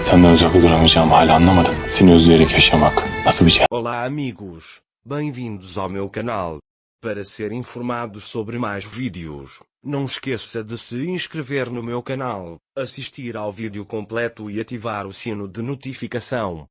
Senden uzak duramayacağımı hala anlamadın. Seni özleyerek yaşamak nasıl bir şey? Olá amigos, bem-vindos ao meu canal. Para ser informado sobre mais vídeos, não esqueça de se inscrever no meu canal, assistir ao vídeo completo e ativar o sino de notificação.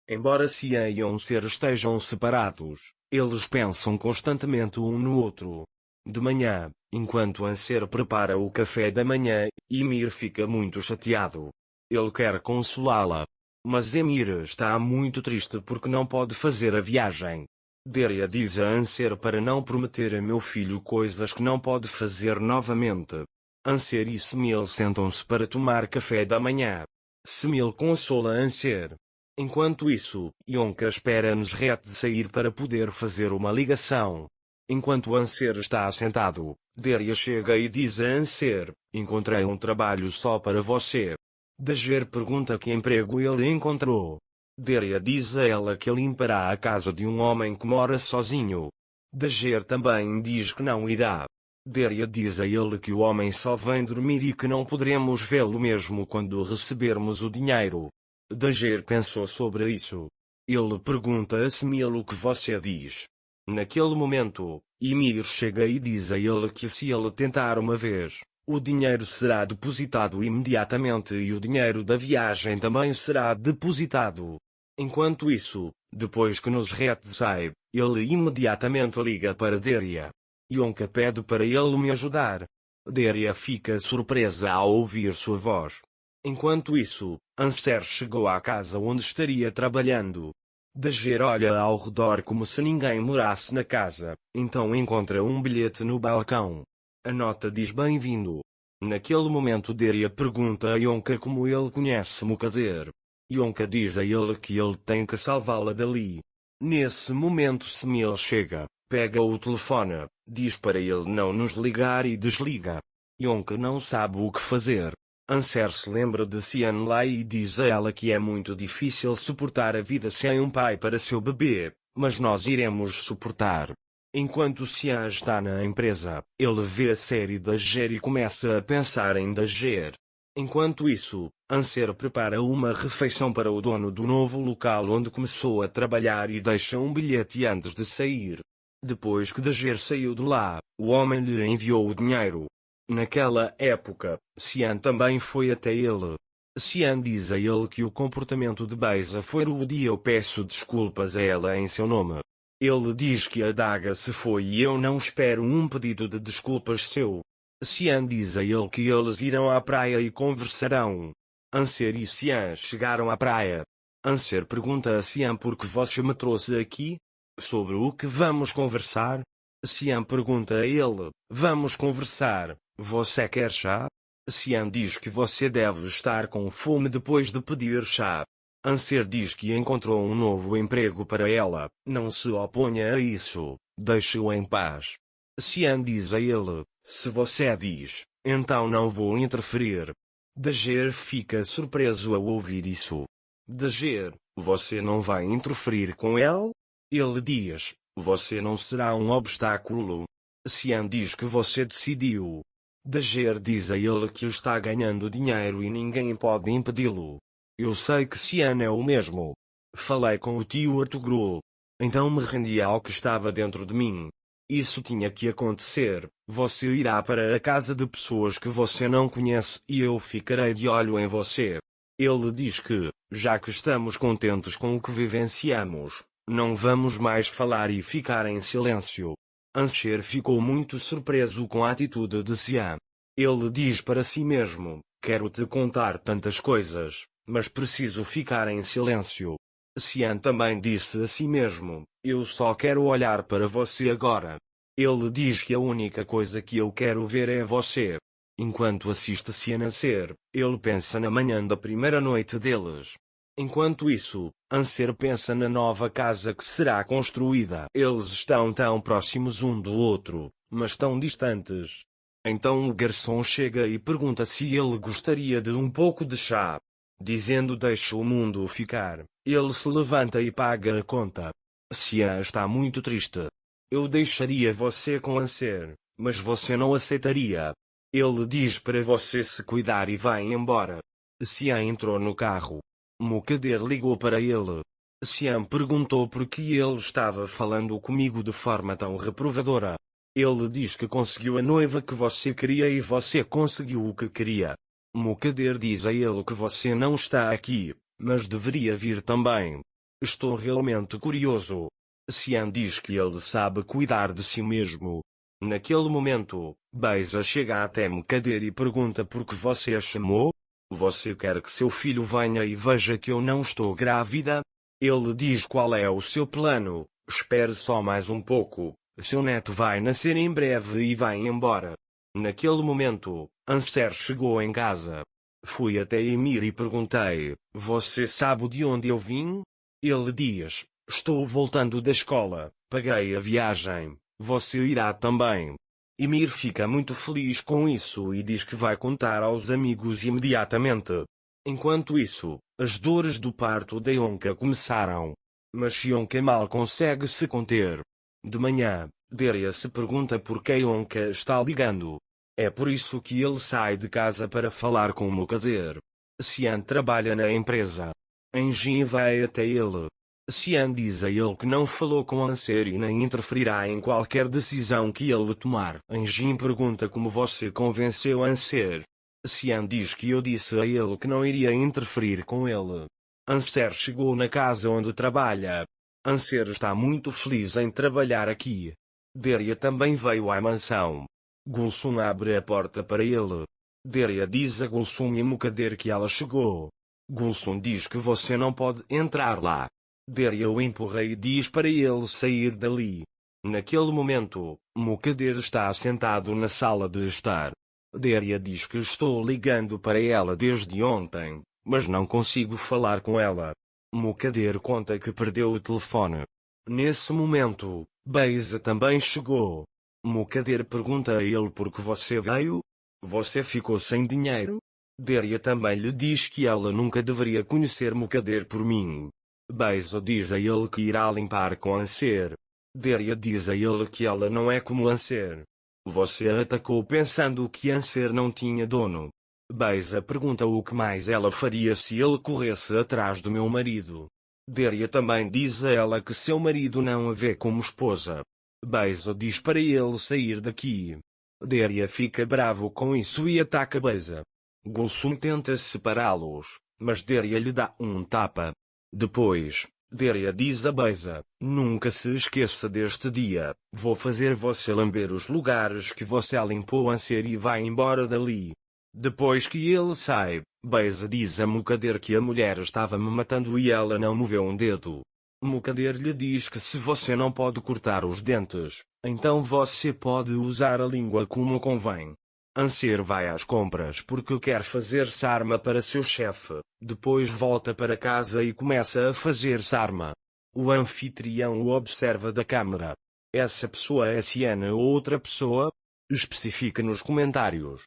Embora Cian e Oncer estejam separados, eles pensam constantemente um no outro. De manhã, enquanto Anser prepara o café da manhã, Ymir fica muito chateado. Ele quer consolá-la. Mas Ymir está muito triste porque não pode fazer a viagem. Deria diz a Anser para não prometer a meu filho coisas que não pode fazer novamente. Anser e Semil sentam-se para tomar café da manhã. Semil consola Anser. Enquanto isso, Yonka espera nos rete de sair para poder fazer uma ligação. Enquanto Anser está sentado, Deria chega e diz a Anser: encontrei um trabalho só para você. Dager pergunta que emprego ele encontrou. Deria diz a ela que limpará a casa de um homem que mora sozinho. Dager também diz que não irá. Deria diz a ele que o homem só vem dormir e que não poderemos vê-lo mesmo quando recebermos o dinheiro. Dager pensou sobre isso. Ele pergunta a Semil o que você diz. Naquele momento, Ymir chega e diz a ele que se ele tentar uma vez, o dinheiro será depositado imediatamente e o dinheiro da viagem também será depositado. Enquanto isso, depois que nos rete sai, ele imediatamente liga para Deria. Yonka pede para ele me ajudar. Deria fica surpresa ao ouvir sua voz. Enquanto isso, Anser chegou à casa onde estaria trabalhando. Dager olha ao redor como se ninguém morasse na casa, então encontra um bilhete no balcão. A nota diz bem-vindo. Naquele momento Deria pergunta a Yonka como ele conhece Mukader. Yonka diz a ele que ele tem que salvá-la dali. Nesse momento Semil chega, pega o telefone, diz para ele não nos ligar e desliga. Yonka não sabe o que fazer. Anser se lembra de Cian lá e diz a ela que é muito difícil suportar a vida sem um pai para seu bebê, mas nós iremos suportar. Enquanto Cian está na empresa, ele vê a série Dager e começa a pensar em Dager. Enquanto isso, Anser prepara uma refeição para o dono do novo local onde começou a trabalhar e deixa um bilhete antes de sair. Depois que Dager saiu de lá, o homem lhe enviou o dinheiro. Naquela época, Cian também foi até ele. Cian diz a ele que o comportamento de Beisa foi rude e eu peço desculpas a ela em seu nome. Ele diz que a adaga se foi e eu não espero um pedido de desculpas seu. Cian diz a ele que eles irão à praia e conversarão. Anser e Cian chegaram à praia. Anser pergunta a Cian por que você me trouxe aqui? Sobre o que vamos conversar? Cian pergunta a ele, vamos conversar, você quer chá? Cian diz que você deve estar com fome depois de pedir chá. Anser diz que encontrou um novo emprego para ela, não se oponha a isso, deixe-o em paz. Cian diz a ele, se você diz, então não vou interferir. Dager fica surpreso ao ouvir isso. Dager, você não vai interferir com ele? Ele diz, você não será um obstáculo. Cian diz que você decidiu. Dager diz a ele que está ganhando dinheiro e ninguém pode impedi-lo. Eu sei que Cian é o mesmo. Falei com o tio Artugro. Então me rendi ao que estava dentro de mim. Isso tinha que acontecer. Você irá para a casa de pessoas que você não conhece e eu ficarei de olho em você. Ele diz que, já que estamos contentes com o que vivenciamos, não vamos mais falar e ficar em silêncio. Anser ficou muito surpreso com a atitude de Cian. Ele diz para si mesmo, quero te contar tantas coisas, mas preciso ficar em silêncio. Cian também disse a si mesmo, eu só quero olhar para você agora. Ele diz que a única coisa que eu quero ver é você. Enquanto assiste Cian nascer, ele pensa na manhã da primeira noite deles. Enquanto isso, Anser pensa na nova casa que será construída. Eles estão tão próximos um do outro, mas tão distantes. Então o garçom chega e pergunta se ele gostaria de um pouco de chá. Dizendo deixe o mundo ficar, ele se levanta e paga a conta. Cian está muito triste. Eu deixaria você com Anser, mas você não aceitaria. Ele diz para você se cuidar e vai embora. Cian entrou no carro. Mukader ligou para ele. Xian perguntou por que ele estava falando comigo de forma tão reprovadora. Ele diz que conseguiu a noiva que você queria e você conseguiu o que queria. Mukader diz a ele que você não está aqui, mas deveria vir também. Estou realmente curioso. Xian diz que ele sabe cuidar de si mesmo. Naquele momento, Beisa chega até Mukader e pergunta por que você a chamou? Você quer que seu filho venha e veja que eu não estou grávida? Ele diz qual é o seu plano. Espere só mais um pouco. Seu neto vai nascer em breve e vai embora. Naquele momento, Anser chegou em casa. Fui até Emir e perguntei: você sabe de onde eu vim? Ele diz: estou voltando da escola, paguei a viagem, você irá também. Emir fica muito feliz com isso e diz que vai contar aos amigos imediatamente. Enquanto isso, as dores do parto de Yonka começaram. Mas Yonka mal consegue se conter. De manhã, Deria se pergunta por que Yonka está ligando. É por isso que ele sai de casa para falar com Mukader. Xian trabalha na empresa. Enjin vai até ele. Xian diz a ele que não falou com Anser e nem interferirá em qualquer decisão que ele tomar. Enjin pergunta como você convenceu Anser. Xian diz que eu disse a ele que não iria interferir com ele. Anser chegou na casa onde trabalha. Anser está muito feliz em trabalhar aqui. Deria também veio à mansão. Gulsum abre a porta para ele. Deria diz a Gulsum e Mukader que ela chegou. Gulsum diz que você não pode entrar lá. Deria o empurra e diz para ele sair dali. Naquele momento, Mukader está sentado na sala de estar. Deria diz que estou ligando para ela desde ontem, mas não consigo falar com ela. Mukader conta que perdeu o telefone. Nesse momento, Beisa também chegou. Mukader pergunta a ele por que você veio? Você ficou sem dinheiro? Deria também lhe diz que ela nunca deveria conhecer Mukader por mim. Beisa diz a ele que irá limpar com Anser. Deria diz a ele que ela não é como Anser. Você a atacou pensando que Anser não tinha dono. Beisa pergunta o que mais ela faria se ele corresse atrás do meu marido. Deria também diz a ela que seu marido não a vê como esposa. Beisa diz para ele sair daqui. Deria fica bravo com isso e ataca Beisa. Gulsum tenta separá-los, mas Deria lhe dá um tapa. Depois, Deria diz a Beisa: nunca se esqueça deste dia, vou fazer você lamber os lugares que você limpou Anser e vai embora dali. Depois que ele sai, Beisa diz a Mukader que a mulher estava me matando e ela não moveu um dedo. Mukader lhe diz que se você não pode cortar os dentes, então você pode usar a língua como convém. Anser vai às compras porque quer fazer sarma para seu chefe, depois volta para casa e começa a fazer sarma. O anfitrião o observa da câmara. Essa pessoa é Siena ou outra pessoa? Especifica nos comentários.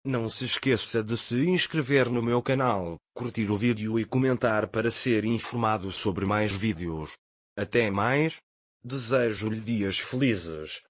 Não se esqueça de se inscrever no meu canal, curtir o vídeo e comentar para ser informado sobre mais vídeos. Até mais. Desejo-lhe dias felizes.